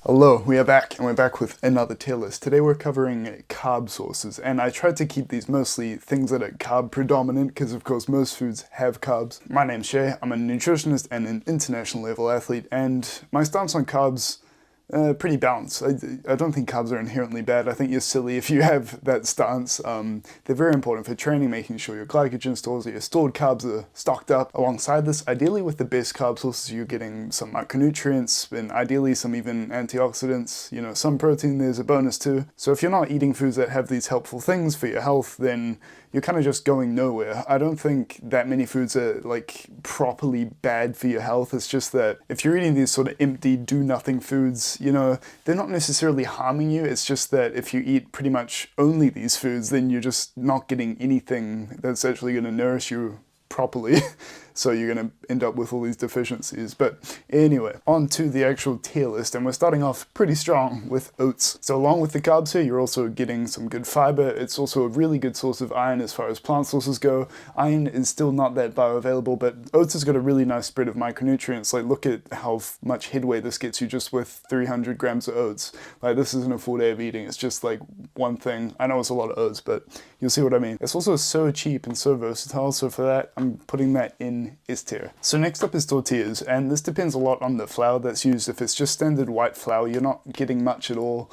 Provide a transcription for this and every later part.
Hello, we are back, and we're back with another tier list. Today we're covering carb sources, and I tried to keep these mostly things that are carb predominant, because of course most foods have carbs. My name's Shay, I'm a nutritionist and an international level athlete, and my stance on carbs, pretty balanced. I don't think carbs are inherently bad. I think you're silly if you have that stance. They're very important for training, making sure your glycogen stores or your stored carbs are stocked up. Alongside this, ideally with the best carb sources, you're getting some micronutrients and ideally some even antioxidants. You know, some protein there's a bonus too. So if you're not eating foods that have these helpful things for your health, then you're kind of just going nowhere. I don't think that many foods are like properly bad for your health. It's just that if you're eating these sort of empty, do-nothing foods, you know, they're not necessarily harming you. It's just that if you eat pretty much only these foods, then you're just not getting anything that's actually going to nourish you properly. So you're going to end up with all these deficiencies. But anyway, on to the actual tier list, and we're starting off pretty strong with oats. So along with the carbs here, you're also getting some good fiber. It's also a really good source of iron as far as plant sources go. Iron is still not that bioavailable, but oats has got a really nice spread of micronutrients. Like, look at how much headway this gets you just with 300 grams of oats. Like, this isn't a full day of eating. It's just like one thing. I know it's a lot of oats, but you'll see what I mean. It's also so cheap and so versatile. So for that, I'm putting that in S tier. So next up is tortillas, and this depends a lot on the flour that's used. If it's just standard white flour, you're not getting much at all.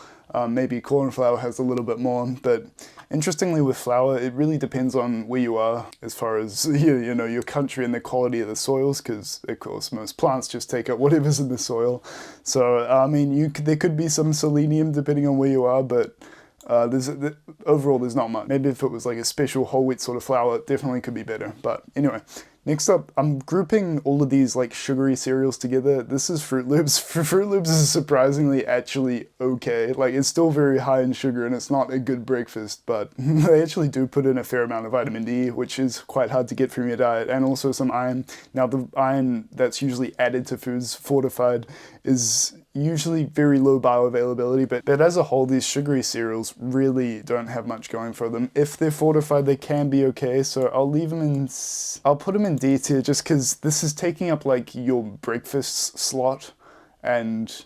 Maybe corn flour has a little bit more, but interestingly with flour, it really depends on where you are as far as you know, your country and the quality of the soils, because of course most plants just take up whatever's in the soil. So I mean, there could be some selenium depending on where you are, but overall there's not much. Maybe if it was like a special whole wheat sort of flour, it definitely could be better. But anyway, next up, I'm grouping all of these like sugary cereals together. This is Fruit Loops. Fruit Loops is surprisingly actually okay. Like, it's still very high in sugar and it's not a good breakfast, but they actually do put in a fair amount of vitamin D, which is quite hard to get from your diet, and also some iron. Now, the iron that's usually added to foods fortified is usually very low bioavailability, but as a whole, these sugary cereals really don't have much going for them. If they're fortified, they can be okay, so I'll put them in D tier just because this is taking up like your breakfast slot, and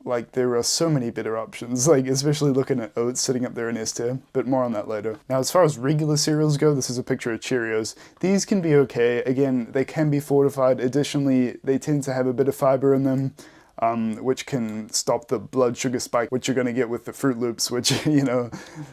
like there are so many better options, like especially looking at oats sitting up there in S tier, but more on that later. Now, as far as regular cereals go, this is a picture of Cheerios. These can be okay. Again, they can be fortified. Additionally, they tend to have a bit of fiber in them, which can stop the blood sugar spike, which you're going to get with the Fruit Loops, which, you know,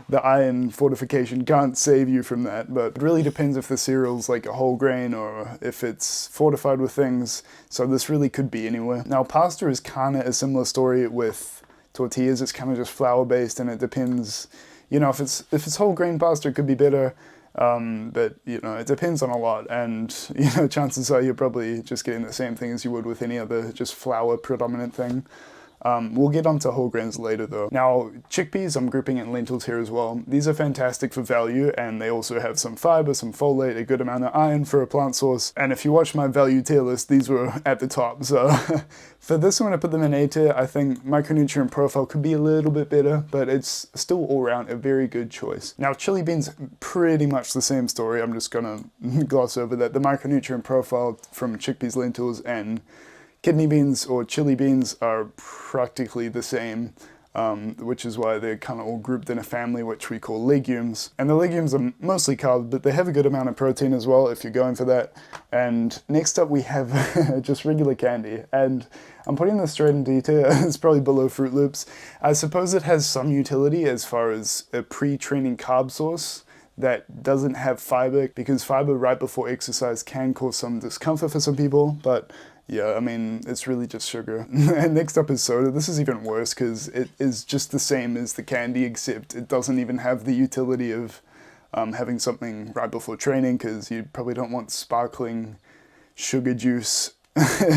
the iron fortification can't save you from that. But it really depends if the cereal's like a whole grain or if it's fortified with things. So this really could be anywhere. Now, pasta is kind of a similar story with tortillas. It's kind of just flour based, and it depends, you know, if it's whole grain pasta, it could be better. But you know, it depends on a lot, and you know, chances are you're probably just getting the same thing as you would with any other just flour predominant thing. We'll get onto whole grains later though. Now, chickpeas, I'm grouping in lentils here as well. These are fantastic for value, and they also have some fiber, some folate, a good amount of iron for a plant source. And if you watch my value tier list, these were at the top. So for this one, I put them in A tier. I think micronutrient profile could be a little bit better, but it's still all around a very good choice. Now, chili beans, pretty much the same story. I'm just gonna gloss over that. The micronutrient profile from chickpeas, lentils, and kidney beans or chili beans are practically the same, which is why they're kind of all grouped in a family, which we call legumes. And the legumes are mostly carbs, but they have a good amount of protein as well if you're going for that. And next up we have just regular candy, and I'm putting this straight in D tier. It's probably below Fruit Loops. I suppose it has some utility as far as a pre-training carb source that doesn't have fiber, because fiber right before exercise can cause some discomfort for some people, but yeah, I mean, it's really just sugar. And next up is soda. This is even worse because it is just the same as the candy, except it doesn't even have the utility of having something right before training, because you probably don't want sparkling sugar juice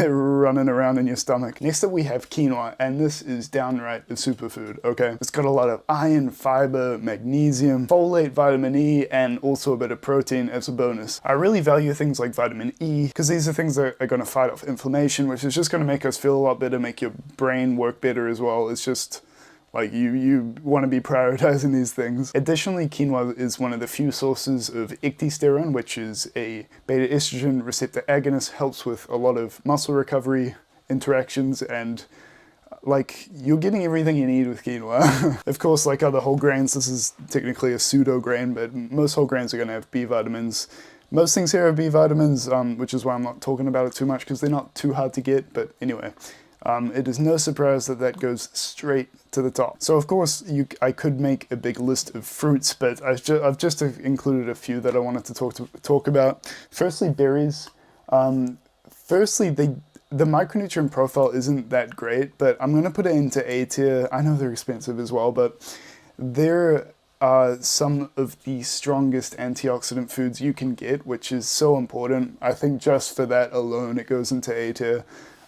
running around in your stomach. Next up we have quinoa, and this is downright a superfood, okay? It's got a lot of iron, fiber, magnesium, folate, vitamin E, and also a bit of protein as a bonus. I really value things like vitamin E, because these are things that are going to fight off inflammation, which is just going to make us feel a lot better, make your brain work better as well. It's just like you want to be prioritizing these things. Additionally, quinoa is one of the few sources of ecdysterone, which is a beta estrogen receptor agonist, helps with a lot of muscle recovery interactions and like, you're getting everything you need with quinoa. Of course, like other whole grains, this is technically a pseudo grain, but most whole grains are going to have B vitamins. Most things here are B vitamins, which is why I'm not talking about it too much, because they're not too hard to get. But anyway, it is no surprise that that goes straight to the top. So of course, I could make a big list of fruits, but I've just included a few that I wanted to talk about. Firstly, berries. Firstly, the micronutrient profile isn't that great, but I'm going to put it into A tier. I know they're expensive as well, but they're some of the strongest antioxidant foods you can get, which is so important. I think just for that alone, it goes into A tier.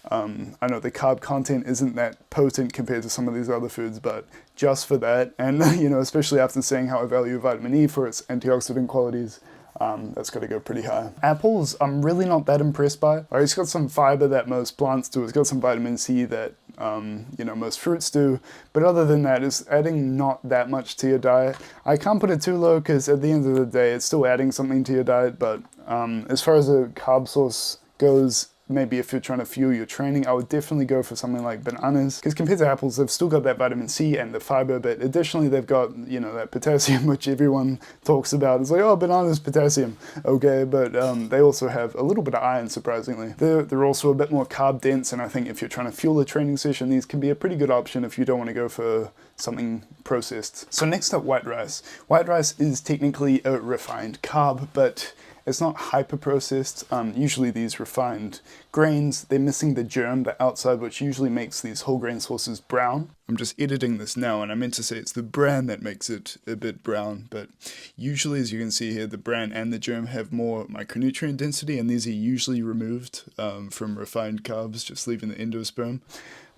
I know the carb content isn't that potent compared to some of these other foods, but just for that, and you know, especially after saying how I value vitamin E for its antioxidant qualities, that's got to go pretty high. Apples, I'm really not that impressed by. It's got some fiber that most plants do. It's got some vitamin C that, you know, most fruits do. But other than that, it's adding not that much to your diet. I can't put it too low because at the end of the day, it's still adding something to your diet. But as far as a carb source goes, maybe if you're trying to fuel your training, I would definitely go for something like bananas, because compared to apples, they've still got that vitamin C and the fiber, but additionally they've got, you know, that potassium, which everyone talks about. It's like, oh, bananas, potassium, okay, but they also have a little bit of iron, surprisingly. They're also a bit more carb dense, and I think if you're trying to fuel a training session, these can be a pretty good option if you don't want to go for something processed. So next up, white rice. White rice is technically a refined carb, but it's not hyper-processed. Usually these refined grains, they're missing the germ, the outside, which usually makes these whole grain sources brown. I'm just editing this now, and I meant to say it's the bran that makes it a bit brown, but usually, as you can see here, the bran and the germ have more micronutrient density, and these are usually removed from refined carbs, just leaving the endosperm.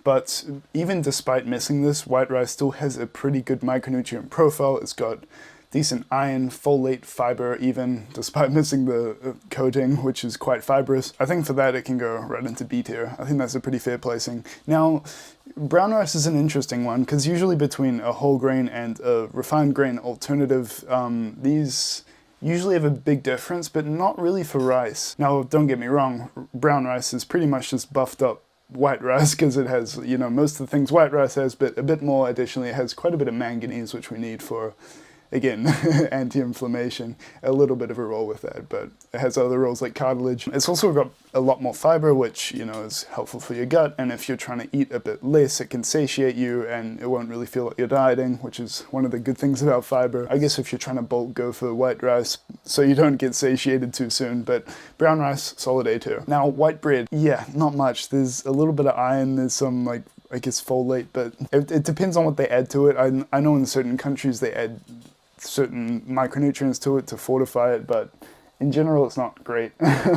But even despite missing this, white rice still has a pretty good micronutrient profile. It's got decent iron, folate, fiber even, despite missing the coating, which is quite fibrous. I think for that it can go right into B tier. I think that's a pretty fair placing. Now, brown rice is an interesting one, because usually between a whole grain and a refined grain alternative, these usually have a big difference, but not really for rice. Now, don't get me wrong, brown rice is pretty much just buffed up white rice, because it has, you know, most of the things white rice has, but a bit more. Additionally, it has quite a bit of manganese, which we need for, again, anti-inflammation, a little bit of a role with that, but it has other roles like cartilage. It's also got a lot more fiber, which, you know, is helpful for your gut, and if you're trying to eat a bit less, it can satiate you, and it won't really feel like you're dieting, which is one of the good things about fiber. I guess if you're trying to bulk, go for white rice, so you don't get satiated too soon, but brown rice, solid A tier. Now, white bread, yeah, not much. There's a little bit of iron, there's some, like, I guess folate, but it depends on what they add to it. I know in certain countries they add certain micronutrients to it to fortify it, but in general it's not great.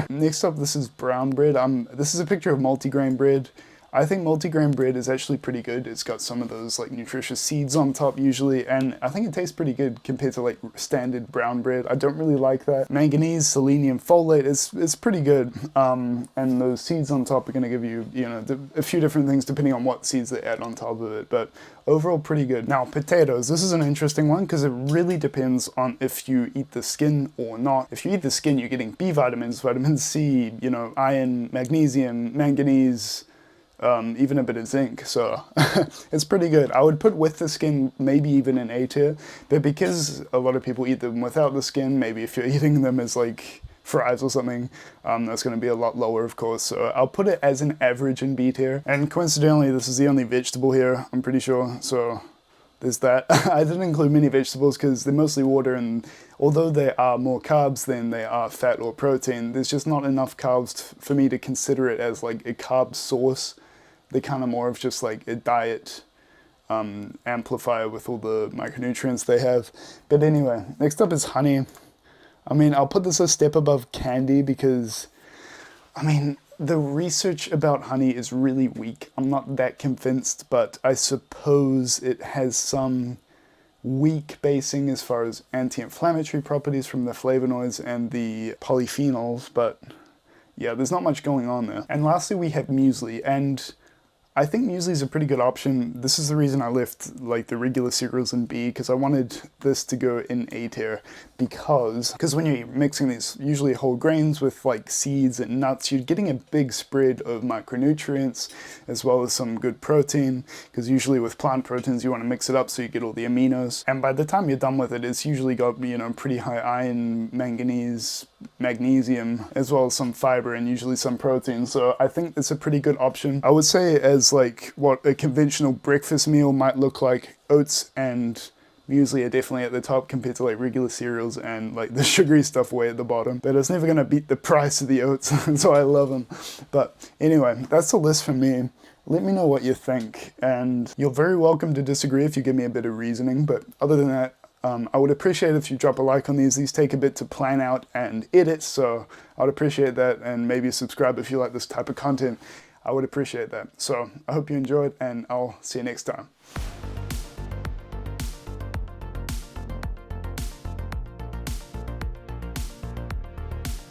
Next up, this is brown bread. This is a picture of multigrain bread. I think multigrain bread is actually pretty good. It's got some of those like nutritious seeds on top usually, and I think it tastes pretty good compared to like standard brown bread. I don't really like that. Manganese, selenium, folate, it's pretty good. And those seeds on top are going to give you, you know, a few different things depending on what seeds they add on top of it, but overall pretty good. Now, potatoes. This is an interesting one because it really depends on if you eat the skin or not. If you eat the skin, you're getting B vitamins, vitamin C, you know, iron, magnesium, manganese, even a bit of zinc, so it's pretty good. I would put with the skin, maybe even in A tier, but because a lot of people eat them without the skin, maybe if you're eating them as like fries or something, that's going to be a lot lower, of course, so I'll put it as an average in B tier. And coincidentally, this is the only vegetable here, I'm pretty sure, so there's that. I didn't include many vegetables because they're mostly water, and although they are more carbs than they are fat or protein, there's just not enough carbs for me to consider it as like a carb source. They're kind of more of just like a diet amplifier with all the micronutrients they have. But anyway, next up is honey. I mean, I'll put this a step above candy because, I mean, the research about honey is really weak. I'm not that convinced, but I suppose it has some weak basing as far as anti-inflammatory properties from the flavonoids and the polyphenols, but yeah, there's not much going on there. And lastly, we have muesli, and I think muesli is a pretty good option. This is the reason I left like the regular cereals in B, because I wanted this to go in A tier, because when you're mixing these usually whole grains with like seeds and nuts, you're getting a big spread of micronutrients as well as some good protein, because usually with plant proteins you want to mix it up so you get all the aminos, and by the time you're done with it, it's usually got, you know, pretty high iron, manganese, magnesium, as well as some fiber and usually some protein. So I think it's a pretty good option. I would say as like what a conventional breakfast meal might look like, oats and muesli are definitely at the top compared to like regular cereals, and like the sugary stuff way at the bottom. But it's never gonna beat the price of the oats, so I love them. But anyway, that's the list for me. Let me know what you think, and you're very welcome to disagree if you give me a bit of reasoning. But other than that, I would appreciate if you drop a like on these. These take a bit to plan out and edit, so I would appreciate that, and maybe subscribe if you like this type of content. I would appreciate that. So I hope you enjoyed, and I'll see you next time.